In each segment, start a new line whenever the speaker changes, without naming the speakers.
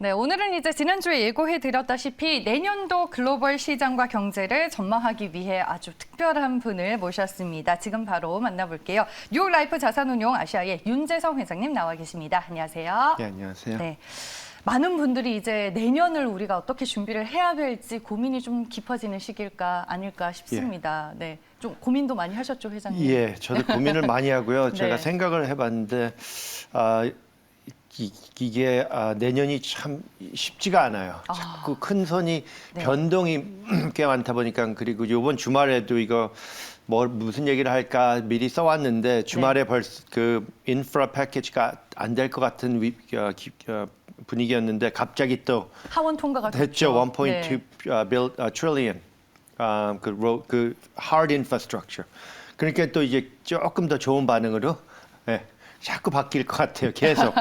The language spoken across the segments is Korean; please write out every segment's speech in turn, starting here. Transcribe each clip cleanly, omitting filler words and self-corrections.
네, 오늘은 이제 지난주에 예고해드렸다시피 내년도 글로벌 시장과 경제를 전망하기 위해 아주 특별한 분을 모셨습니다. 지금 바로 만나볼게요. 뉴욕 라이프 자산운용 아시아의 윤재성 회장님 나와 계십니다. 안녕하세요.
네, 안녕하세요.
네. 많은 분들이 이제 내년을 우리가 어떻게 준비를 해야 될지 고민이 좀 깊어지는 시기일까 아닐까 싶습니다. 네, 좀 고민도 많이 하셨죠, 회장님?
예, 저도 고민을 많이 하고요.
네.
제가 생각을 해봤는데 이게 내년이 참 쉽지가 않아요. 자꾸 큰 손이
네.
변동이 꽤 많다 보니까 그리고 이번 주말에도 이거 무슨 얘기를 할까 미리 써왔는데 주말에 벌써 그 인프라 패키지가 안 될 것 같은 분위기였는데 갑자기 또
하원 통과가
됐죠. 1.2
네.
trillion 그 hard infrastructure. 그러니까 또 이제 조금 더 좋은 반응으로 예, 자꾸 바뀔 것 같아요. 계속.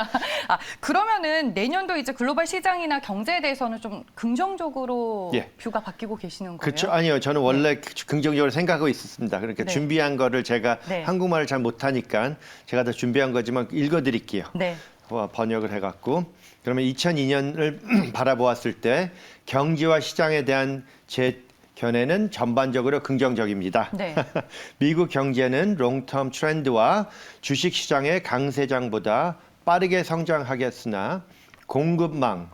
그러면은 내년도 이제 글로벌 시장이나 경제에 대해서는 좀 긍정적으로
예.
뷰가 바뀌고 계시는 거예요?
그렇죠. 아니요. 저는 원래 긍정적으로 생각하고 있었습니다. 그러니까
네.
준비한 거를 제가
네.
한국말을 잘 못하니까 제가 다 준비한 거지만 읽어드릴게요.
네.
번역을 해갖고 그러면 2002년을 바라보았을 때 경제와 시장에 대한 제 견해는 전반적으로 긍정적입니다.
네.
미국 경제는 롱텀 트렌드와 주식시장의 강세장보다 빠르게 성장하겠으나 공급망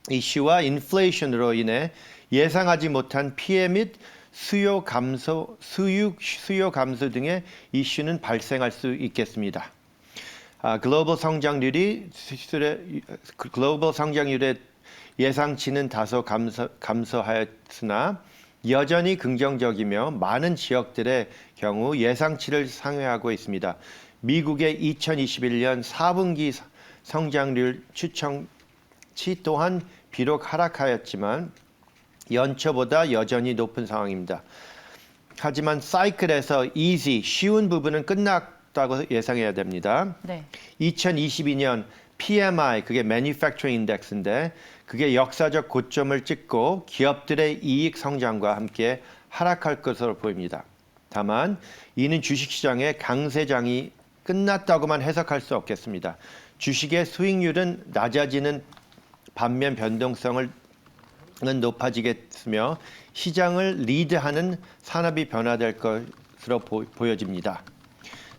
이슈와 인플레이션으로 인해 예상하지 못한 피해 및 수요 감소 등의 이슈는 발생할 수 있겠습니다. 글로벌 성장률의 예상치는 다소 감소하였으나 여전히 긍정적이며 많은 지역들의 경우 예상치를 상회하고 있습니다. 미국의 2021년 4분기 성장률 추정치 또한 비록 하락하였지만 연초보다 여전히 높은 상황입니다. 하지만 사이클에서 쉬운 부분은 끝났다고 예상해야 됩니다.
네.
2022년 PMI, 그게 Manufacturing Index인데 그게 역사적 고점을 찍고 기업들의 이익 성장과 함께 하락할 것으로 보입니다. 다만 이는 주식시장의 강세장이 끝났다고만 해석할 수 없겠습니다. 주식의 수익률은 낮아지는 반면 변동성은 높아지겠으며 시장을 리드하는 산업이 변화될 것으로 보여집니다.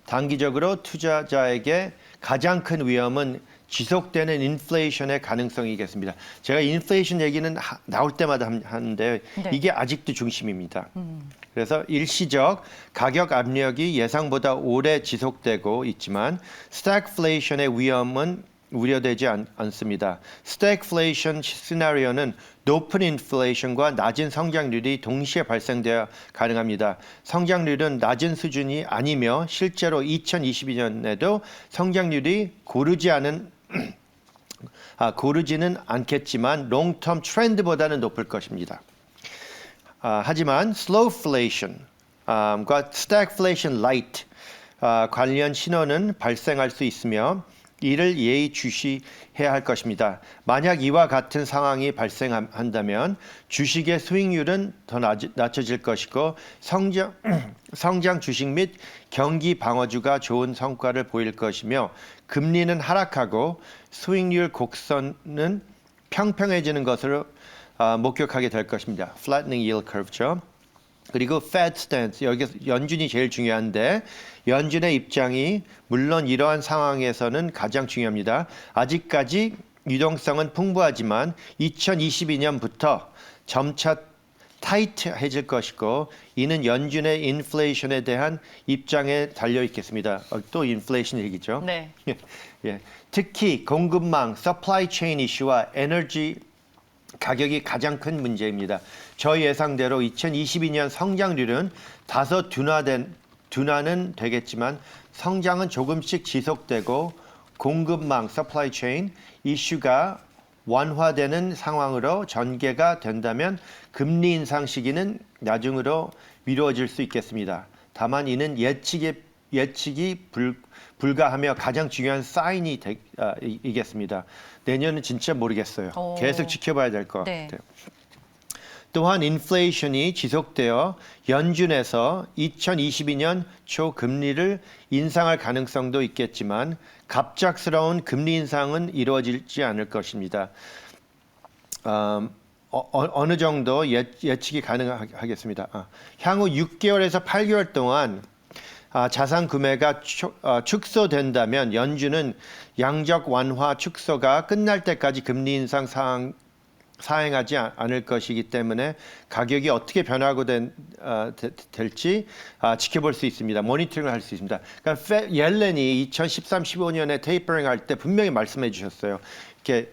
단기적으로 투자자에게 가장 큰 위험은 지속되는 인플레이션의 가능성이겠습니다. 제가 인플레이션 얘기는 나올 때마다 하는데
네.
이게 아직도 중심입니다. 그래서 일시적 가격 압력이 예상보다 오래 지속되고 있지만 스태그플레이션의 위험은 우려되지 않습니다. 스태그플레이션 시나리오는 높은 인플레이션과 낮은 성장률이 동시에 발생되어 가능합니다. 성장률은 낮은 수준이 아니며 실제로 2022년에도 성장률이 고르지는 않겠지만 롱텀 트렌드보다는 높을 것입니다. 하지만 슬로우플레이션과 스태그플레이션 라이트 관련 신호는 발생할 수 있으며 이를 예의주시해야 할 것입니다. 만약 이와 같은 상황이 발생한다면 주식의 수익률은 더 낮춰질 것이고 성장 주식 및 경기 방어주가 좋은 성과를 보일 것이며 금리는 하락하고 수익률 곡선은 평평해지는 것으로 목격하게 될 것입니다. Flattening yield curve죠. 그리고 Fed stance, 여기서 연준이 제일 중요한데 연준의 입장이 물론 이러한 상황에서는 가장 중요합니다. 아직까지 유동성은 풍부하지만 2022년부터 점차 타이트해질 것이고 이는 연준의 인플레이션에 대한 입장에 달려 있겠습니다. 또 인플레이션 얘기죠.
네.
예. 특히 공급망, supply chain 이슈와 에너지 가격이 가장 큰 문제입니다. 저희 예상대로 2022년 성장률은 다소 둔화는 되겠지만 성장은 조금씩 지속되고 공급망, supply chain 이슈가 완화되는 상황으로 전개가 된다면 금리 인상 시기는 나중으로 미뤄질 수 있겠습니다. 다만 이는 예측이 불가하며 가장 중요한 사인이 이겠습니다. 내년은 진짜 모르겠어요. 계속 지켜봐야 될 것
네.
같아요. 또한 인플레이션이 지속되어 연준에서 2022년 초 금리를 인상할 가능성도 있겠지만 갑작스러운 금리 인상은 이루어지지 않을 것입니다. 어느 정도 예측이 가능하겠습니다. 향후 6개월에서 8개월 동안 자산 구매가 축소된다면 연준은 양적 완화 축소가 끝날 때까지 금리 인상 사행하지 않을 것이기 때문에 가격이 어떻게 변하고 될지 지켜볼 수 있습니다. 모니터링을 할 수 있습니다. 그러니까 옐렌이 2013-15년에 테이퍼링 할 때 분명히 말씀해 주셨어요. 이렇게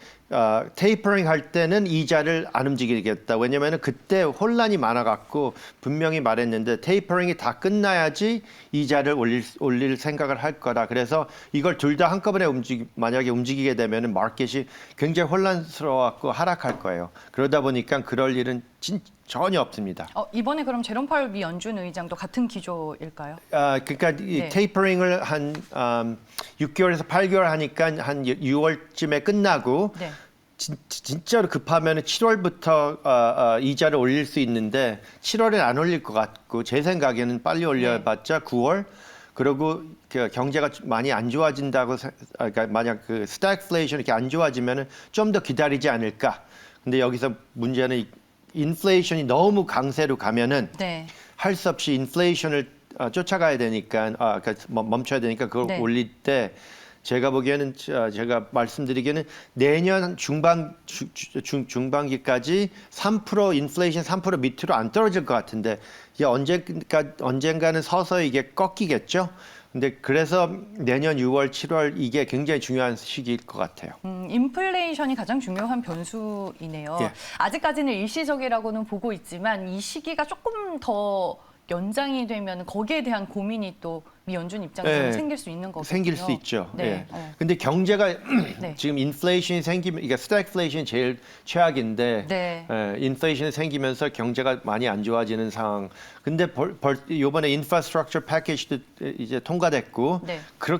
테이퍼링 할 때는 이자를 안 움직이겠다. 왜냐하면 그때 혼란이 많아갖고 분명히 말했는데 테이퍼링이 다 끝나야지 이자를 올릴 생각을 할 거다. 그래서 이걸 둘 다 한꺼번에 만약에 움직이게 되면 마켓이 굉장히 혼란스러워갖고 하락할 거예요. 그러다 보니까 그럴 일은 전혀 없습니다.
이번에 그럼 제롬 파월 미 연준 의장도 같은 기조일까요?
그러니까 이 테이퍼링을 한 6개월에서 8개월 하니까 한 6월쯤에 끝나고
네.
진짜로 급하면 7월부터 이자를 올릴 수 있는데 7월엔 안 올릴 것 같고 제 생각에는 빨리 올려봤자 9월 그리고 그 경제가 많이 안 좋아진다고 그러니까 만약 그 스태그플레이션 이렇게 안 좋아지면은 좀 더 기다리지 않을까. 근데 여기서 문제는 인플레이션이 너무 강세로 가면은 할 수 없이 인플레이션을 쫓아가야 되니까 그러니까 멈춰야 되니까 그걸 올릴 때 제가 보기에는 제가 말씀드리기에는 내년 중반기까지 3% 인플레이션 3% 밑으로 안 떨어질 것 같은데 이게 언젠가는 서서히 이게 꺾이겠죠. 근데 그래서 내년 6월, 7월 이게 굉장히 중요한 시기일 것 같아요.
인플레이션이 가장 중요한 변수이네요.
예.
아직까지는 일시적이라고는 보고 있지만 이 시기가 조금 더 연장이 되면 거기에 대한 고민이 또 미 연준 입장에서 생길 수 있는 거거든요.
생길 수 있죠.
네.
근데 경제가 지금 인플레이션이 생기면 이게 스태그플레이션이 제일 최악인데 인플레이션이 생기면서 경제가 많이 안 좋아지는 상황. 근데 이번에 인프라스트럭처 패키지도 이제 통과됐고 그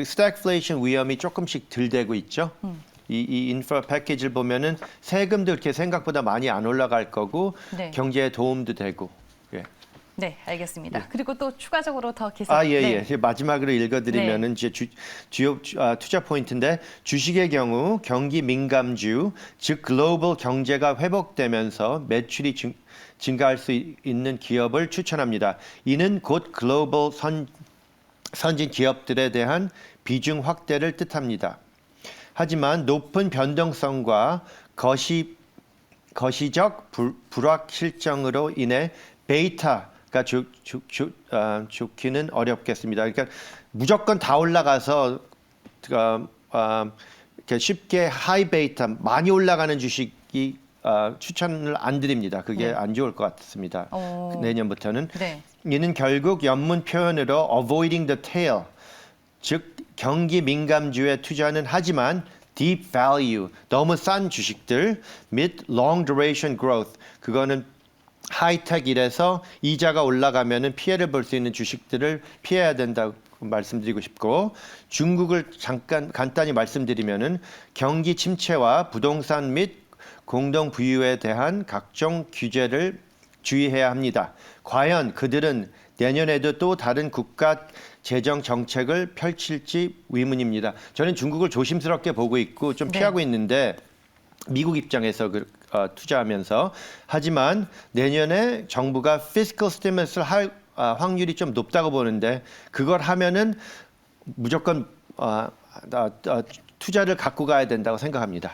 스태그플레이션 위험이 조금씩 덜 되고 있죠. 이 인프라 패키지를 보면은 세금도 이렇게 생각보다 많이 안 올라갈 거고 경제에 도움도 되고.
네, 알겠습니다. 그리고 또 추가적으로 더 기사.
마지막으로 읽어드리면은 이제 주요 투자 포인트인데 주식의 경우 경기 민감주, 즉 글로벌 경제가 회복되면서 매출이 증가할 수 있는 기업을 추천합니다. 이는 곧 글로벌 선진 기업들에 대한 비중 확대를 뜻합니다. 하지만 높은 변동성과 거시적 불확실성으로 인해 베이타가 좋기는 어렵겠습니다. 그러니까 무조건 다 올라가서 이렇게 쉽게 하이 베이타 많이 올라가는 주식이 추천을 안 드립니다. 그게 안 좋을 것 같습니다. 내년부터는. 이는 결국 연문 표현으로 avoiding the tail, 즉 경기 민감주에 투자는 하지만 deep value, 너무 싼 주식들 및 long duration growth, 그거는 하이텍 이래서 이자가 올라가면은 피해를 볼 수 있는 주식들을 피해야 된다고 말씀드리고 싶고, 중국을 잠깐 간단히 말씀드리면은 경기 침체와 부동산 및 공동 부유에 대한 각종 규제를 주의해야 합니다. 과연 그들은 내년에도 또 다른 국가 재정 정책을 펼칠지 의문입니다. 저는 중국을 조심스럽게 보고 있고 좀 피하고 있는데 미국 입장에서 투자하면서, 하지만 내년에 정부가 fiscal stimulus 할 확률이 좀 높다고 보는데 그걸 하면은 무조건 투자를 갖고 가야 된다고 생각합니다.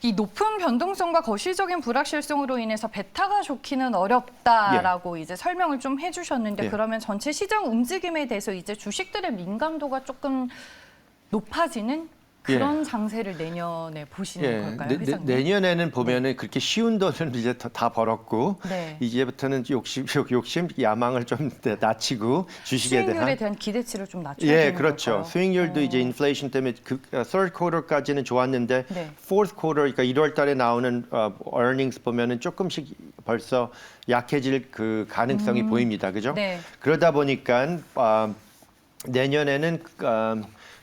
이 높은 변동성과 거시적인 불확실성으로 인해서 베타가 좋기는 어렵다라고 이제 설명을 좀 해주셨는데 그러면 전체 시장 움직임에 대해서 이제 주식들의 민감도가 조금 높아지는 그런 장세를 내년에 보시는 걸까요, 회장님?
내년에는 보면은 그렇게 쉬운 돈은 이제 다 벌었고 이제부터는 욕심, 야망을 좀 낮추고 주식에
수익률에 대한 기대치를 좀 낮춰야 되는
그렇죠.
걸까요?
수익률도 이제 인플레이션 때문에 third quarter까지는 좋았는데 fourth quarter, 그러니까 1월달에 나오는 earnings 보면은 조금씩 벌써 약해질 그 가능성이 보입니다, 그죠? 그러다 보니까 내년에는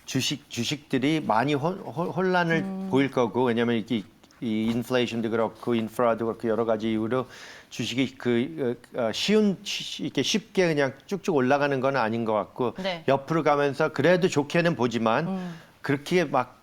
주식들이 많이 혼란을 보일 거고, 왜냐하면 이게 이 인플레이션도 그렇고 인프라도 그렇고 여러 가지 이유로 주식이 이렇게 쉽게 그냥 쭉쭉 올라가는 건 아닌 것 같고
네.
옆으로 가면서 그래도 좋게는 보지만 그렇게 막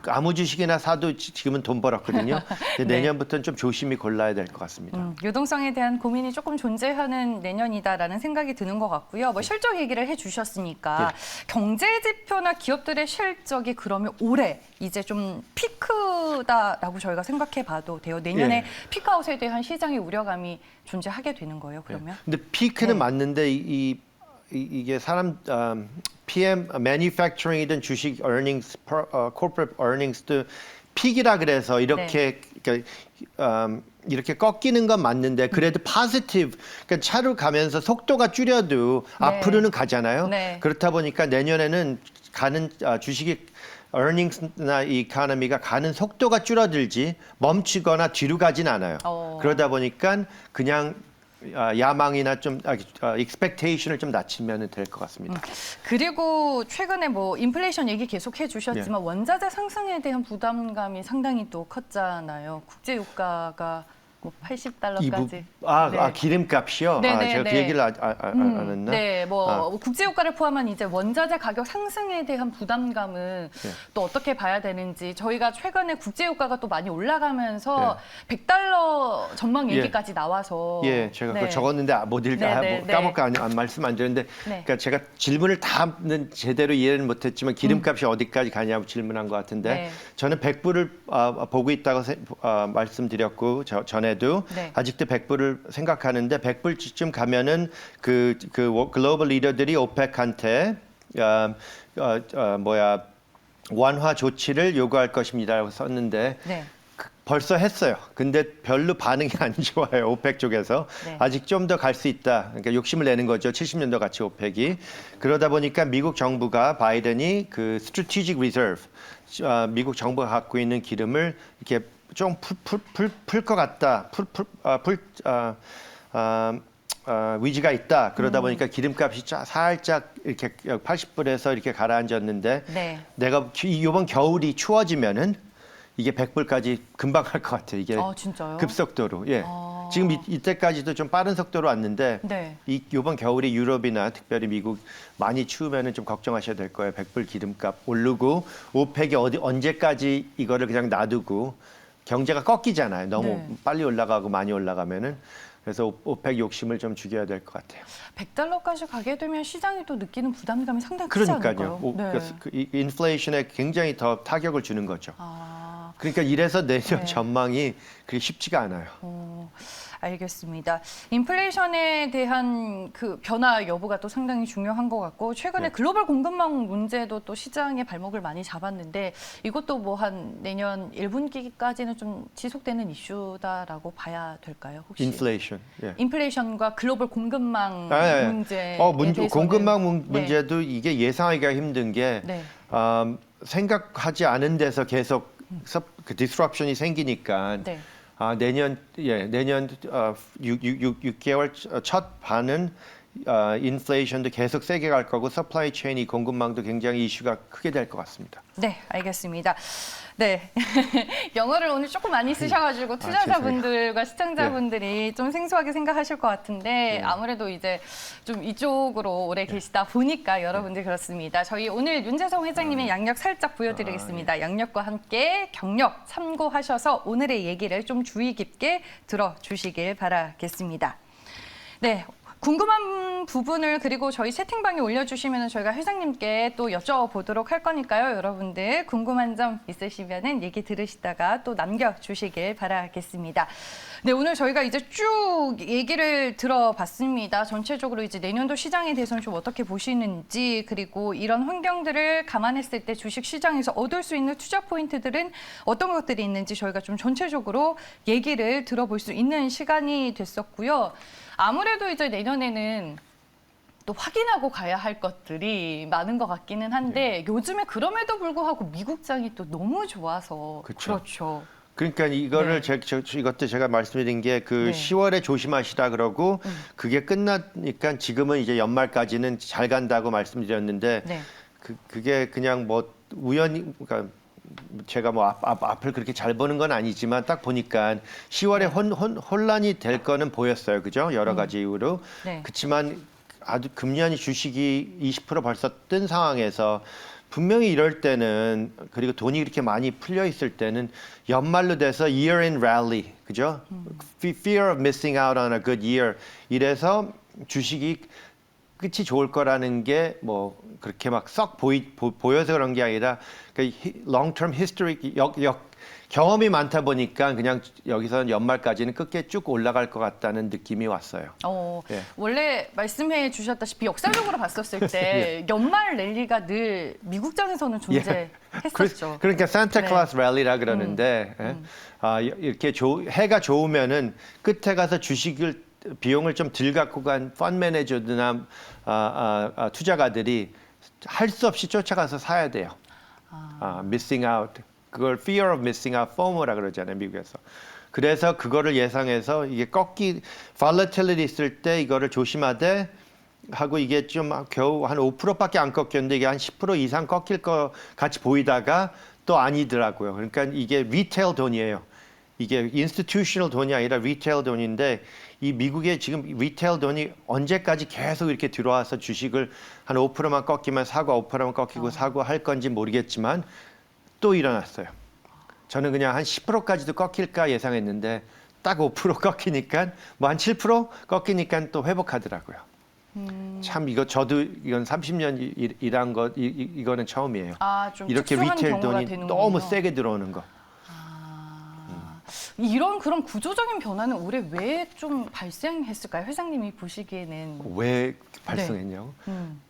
아무 주식이나 사도 지금은 돈 벌었거든요.
네.
내년부터는 좀 조심히 골라야 될 것 같습니다.
유동성에 대한 고민이 조금 존재하는 내년이다라는 생각이 드는 것 같고요. 뭐 실적 얘기를 해주셨으니까 경제 지표나 기업들의 실적이 그러면 올해 이제 좀 피크다라고 저희가 생각해봐도 돼요. 내년에
예.
피크아웃에 대한 시장의 우려감이 존재하게 되는 거예요. 그러면?
근데 피크는
네.
맞는데 이게 사람 PM manufacturing이든 주식 earnings, corporate earnings도 픽이라 그래서 이렇게 이렇게 꺾이는 건 맞는데 그래도 positive, 그러니까 차로 가면서 속도가 줄여도
네.
앞으로는 가잖아요.
네.
그렇다 보니까 내년에는 가는 주식이 earnings나 이 economy가 가는 속도가 줄어들지 멈추거나 뒤로 가진 않아요. 그러다 보니까 그냥 야망이나 좀 expectation을 좀 낮추면 될 것 같습니다.
그리고 최근에 뭐 인플레이션 얘기 계속 해주셨지만 원자재 상승에 대한 부담감이 상당히 또 컸잖아요. 국제 유가가 뭐 80달러까지.
기름값이요?
네네,
제가 그
네.
얘기를 안 했나?
네, 뭐 국제 유가를 포함한 이제 원자재 가격 상승에 대한 부담감은 또 어떻게 봐야 되는지 저희가 최근에 국제 유가가 또 많이 올라가면서 100달러 전망 얘기까지 나와서
제가 그거 적었는데 못 까먹고 안 말씀 안 드렸는데 그러니까 제가 질문을 다는 제대로 이해를 못했지만 기름값이 어디까지 가냐고 질문한 것 같은데 저는 100불을 보고 있다고 말씀드렸고 전에도 아직도 100불을 생각하는데 100불쯤 가면은 그 글로벌 리더들이 오펙한테 완화 조치를 요구할 것입니다라고 썼는데 벌써 했어요. 근데 별로 반응이 안 좋아요. 오펙 쪽에서. 아직 좀 더 갈 수 있다. 그러니까 욕심을 내는 거죠. 70년도 같이 오펙이. 그러다 보니까 미국 정부가 바이든이 그 strategic reserve, 미국 정부가 갖고 있는 기름을 이렇게 좀 풀 것 같다. 위기가 있다. 그러다 보니까 기름값이 살짝 이렇게 80불에서 이렇게 가라앉았는데 내가 이번 겨울이 추워지면은 이게 100불까지 금방 갈 것 같아요. 이게
진짜요?
급속도로. 지금 이때까지도 좀 빠른 속도로 왔는데 이번 겨울에 유럽이나 특별히 미국 많이 추우면은 좀 걱정하셔야 될 거예요. 100불 기름값 오르고 오펙이 언제까지 이거를 그냥 놔두고 경제가 꺾이잖아요. 너무 빨리 올라가고 많이 올라가면은. 그래서 오펙 욕심을 좀 죽여야 될 것 같아요.
100달러까지 가게 되면 시장이 또 느끼는 부담감이 상당히 크지 않을까요?
그러니까요. 인플레이션에 굉장히 더 타격을 주는 거죠. 그러니까 이래서 내년 전망이 그렇게 쉽지가 않아요.
알겠습니다. 인플레이션에 대한 그 변화 여부가 또 상당히 중요한 것 같고 최근에 글로벌 공급망 문제도 또 시장의 발목을 많이 잡았는데 이것도 뭐 한 내년 1분기까지는 좀 지속되는 이슈다라고 봐야 될까요? 혹시?
인플레이션.
인플레이션과 글로벌 공급망 문제에 대해서는
공급망 문제도 이게 예상하기가 힘든 게 생각하지 않은 데서 계속 그 disruption이 생기니까 내년 6개월 첫 반은 인플레이션도 계속 세게 갈 거고 서플라이 체인이 공급망도 굉장히 이슈가 크게 될 것 같습니다.
네, 알겠습니다. 영어를 오늘 조금 많이 쓰셔가지고 투자자분들과 시청자분들이 좀 생소하게 생각하실 것 같은데 아무래도 이제 좀 이쪽으로 오래 계시다 보니까 여러분들 그렇습니다. 저희 오늘 윤재성 회장님의 양력 살짝 보여드리겠습니다. 양력과 함께 경력 참고하셔서 오늘의 얘기를 좀 주의 깊게 들어주시길 바라겠습니다. 궁금한 부분을 그리고 저희 채팅방에 올려주시면 저희가 회장님께 또 여쭤보도록 할 거니까요. 여러분들 궁금한 점 있으시면 얘기 들으시다가 또 남겨주시길 바라겠습니다. 오늘 저희가 이제 쭉 얘기를 들어봤습니다. 전체적으로 이제 내년도 시장에 대해서는 좀 어떻게 보시는지 그리고 이런 환경들을 감안했을 때 주식 시장에서 얻을 수 있는 투자 포인트들은 어떤 것들이 있는지 저희가 좀 전체적으로 얘기를 들어볼 수 있는 시간이 됐었고요. 아무래도 이제 내년에는 또 확인하고 가야 할 것들이 많은 것 같기는 한데 요즘에 그럼에도 불구하고 미국장이 또 너무 좋아서 그렇죠.
그러니까 이거를 이것도 제가 말씀드린 게 그 10월에 조심하시라 그러고 그게 끝나니까 지금은 이제 연말까지는 잘 간다고 말씀드렸는데 그게 그냥 뭐 우연히 그러니까 제가 뭐 앞을 그렇게 잘 보는 건 아니지만 딱 보니까 10월에 혼란이 될 거는 보였어요. 그죠? 여러 가지 이유로.
네.
그렇지만 아주 금년이 주식이 20% 벌써 뜬 상황에서 분명히 이럴 때는 그리고 돈이 이렇게 많이 풀려 있을 때는 연말로 돼서 year in rally. 그죠? Fear of missing out on a good year. 이래서 주식이 끝이 좋을 거라는 게 뭐 그렇게 막 썩 보여서 그런 게 아니라 long term history 경험이 많다 보니까 그냥 여기서 연말까지는 끝에 쭉 올라갈 것 같다는 느낌이 왔어요. 예.
원래 말씀해 주셨다시피 역사적으로 봤었을 때 연말 랠리가 늘 미국장에서는 존재했었죠.
그러니까 산타
네.
클라스 랠리라 그러는데 이렇게 해가 좋으면은 끝에 가서 주식을 비용을 좀 덜 갖고 간 펀드 매니저들이나 투자가들이 할 수 없이 쫓아가서 사야 돼요. missing out. 그걸 fear of missing out, FOMO라 그러잖아요, 미국에서. 그래서 그거를 예상해서 이게 volatility 있을 때 이거를 조심하되 하고 이게 좀 겨우 한 5%밖에 안 꺾였는데 이게 한 10% 이상 꺾일 것 같이 보이다가 또 아니더라고요. 그러니까 이게 리테일 돈이에요. 이게 institutional 돈이 아니라 리테일 돈인데 이 미국의 지금 리테일 돈이 언제까지 계속 이렇게 들어와서 주식을 한 5%만 꺾이면 사고 5%만 꺾이고 사고 할 건지 모르겠지만 또 일어났어요. 저는 그냥 한 10%까지도 꺾일까 예상했는데 딱 5% 꺾이니까 뭐 한 7% 꺾이니까 또 회복하더라고요. 참 저도 이건 30년 일한 거 이거는 처음이에요.
좀
이렇게
특수한
리테일
경우가
돈이
되는군요.
너무 세게 들어오는 거.
이런 그런 구조적인 변화는 올해 왜 좀 발생했을까요? 회장님이 보시기에는
왜 발생했냐고?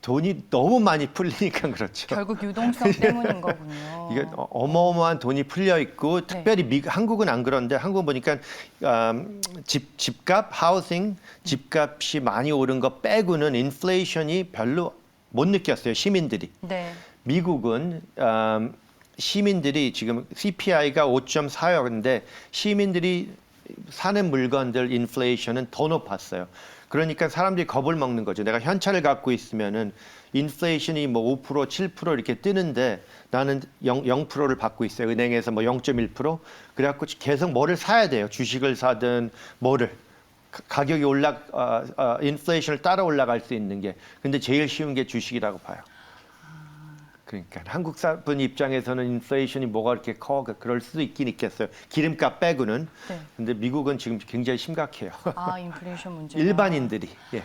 돈이 너무 많이 풀리니까 그렇죠.
결국 유동성 때문인 거군요.
이게 어마어마한 돈이 풀려 있고 특별히 한국은 안 그런데 한국 보니까 집값, 하우싱, 집값이 많이 오른 거 빼고는 인플레이션이 별로 못 느꼈어요. 시민들이.
네.
미국은 시민들이 지금 CPI가 5.4였는데 시민들이 사는 물건들 인플레이션은 더 높았어요. 그러니까 사람들이 겁을 먹는 거죠. 내가 현찰을 갖고 있으면은 인플레이션이 뭐 5%, 7% 이렇게 뜨는데 나는 0%를 받고 있어요. 은행에서 뭐 0.1%. 그래갖고 계속 뭐를 사야 돼요. 주식을 사든 뭐를. 가격이 인플레이션을 따라 올라갈 수 있는 게. 근데 제일 쉬운 게 주식이라고 봐요. 그러니까 한국 분 입장에서는 인플레이션이 뭐가 그렇게 커 그럴 수도 있긴 있겠어요. 기름값 빼고는.
네.
근데 미국은 지금 굉장히 심각해요.
인플레이션 문제.
일반인들이. 예.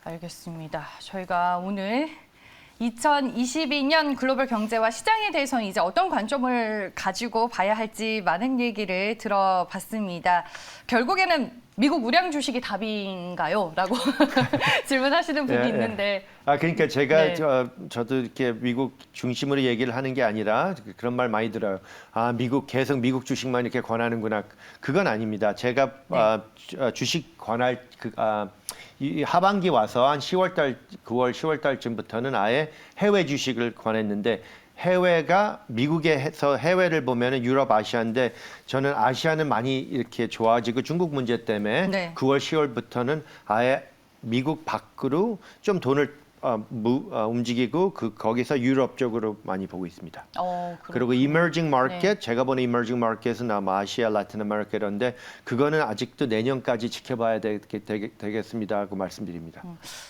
알겠습니다. 저희가 오늘 2022년 글로벌 경제와 시장에 대해서는 이제 어떤 관점을 가지고 봐야 할지 많은 얘기를 들어봤습니다. 결국에는 미국 우량 주식이 답인가요? 라고 질문하시는 분이 있는데.
그러니까 제가 저도 이렇게 미국 중심으로 얘기를 하는 게 아니라 그런 말 많이 들어요. 계속 미국 주식만 이렇게 권하는구나. 그건 아닙니다. 제가 주식 권할 이 하반기 와서 한 9월, 10월 달쯤부터는 아예 해외 주식을 권했는데 해외가 미국에서 해외를 보면은 유럽, 아시아인데 저는 아시아는 많이 이렇게 좋아지고 중국 문제 때문에 9월, 10월부터는 아예 미국 밖으로 좀 돈을 움직이고 거기서 유럽 쪽으로 많이 보고 있습니다. 그리고 emerging market, 제가 보는 emerging market은 아마 아시아, 라틴 아메리카 이런데 그거는 아직도 내년까지 지켜봐야 되겠습니다 하고 말씀드립니다.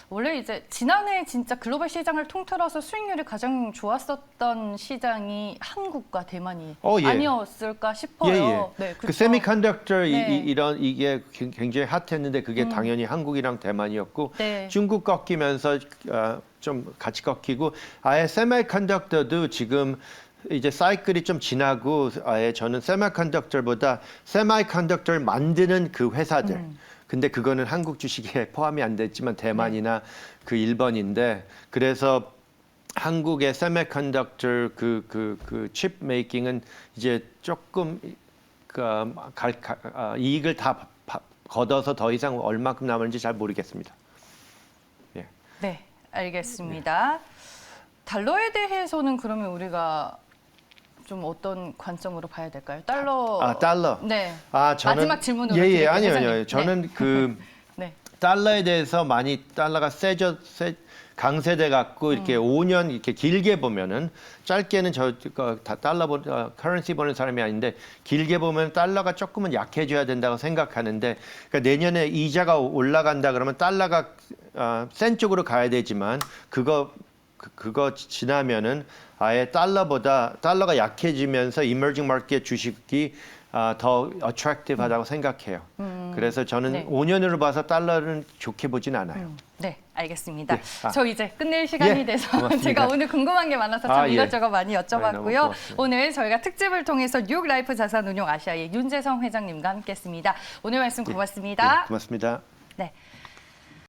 원래 이제 지난해 진짜 글로벌 시장을 통틀어서 수익률이 가장 좋았었던 시장이 한국과 대만이 아니었을까 싶어요.
네, 그 세미컨덕터 이게 굉장히 핫했는데 그게 당연히 한국이랑 대만이었고 중국 꺾이면서 좀 같이 꺾이고 아예 세미컨덕터도 지금 이제 사이클이 좀 지나고 아예 저는 세미컨덕터보다 세미컨덕터를 만드는 그 회사들 근데 그거는 한국 주식에 포함이 안 됐지만 대만이나 그 일본인데 그래서 한국의 세미컨덕터 그 칩 메이킹은 이제 조금 이익을 다 걷어서 더 이상 얼마큼 남을지 잘 모르겠습니다.
네, 알겠습니다. 달러에 대해서는 그러면 우리가 좀 어떤 관점으로 봐야 될까요? 달러.
달러.
네.
저는
마지막 질문으로 드릴게요.
아니요. 저는 달러에 대해서 많이 달러가 강세돼 갖고 이렇게 5년 이렇게 길게 보면은 짧게는 커런시 보는 사람이 아닌데 길게 보면 달러가 조금은 약해져야 된다고 생각하는데 그러니까 내년에 이자가 올라간다 그러면 달러가 센 쪽으로 가야 되지만 그거 지나면은 아예 달러가 약해지면서 이머징 마켓 주식이 더 attractive하다고 생각해요. 그래서 저는
네.
5년으로 봐서 달러는 좋게 보진 않아요.
네, 알겠습니다.
네.
저 이제 끝낼 시간이
예,
돼서
고맙습니다.
제가 오늘 궁금한 게 많아서 참
예.
이것저것 많이
너무
여쭤봤고요.
고맙습니다.
오늘 저희가 특집을 통해서 뉴욕 라이프 자산운용 아시아의 윤재성 회장님과 함께했습니다. 오늘 말씀 고맙습니다.
예, 고맙습니다.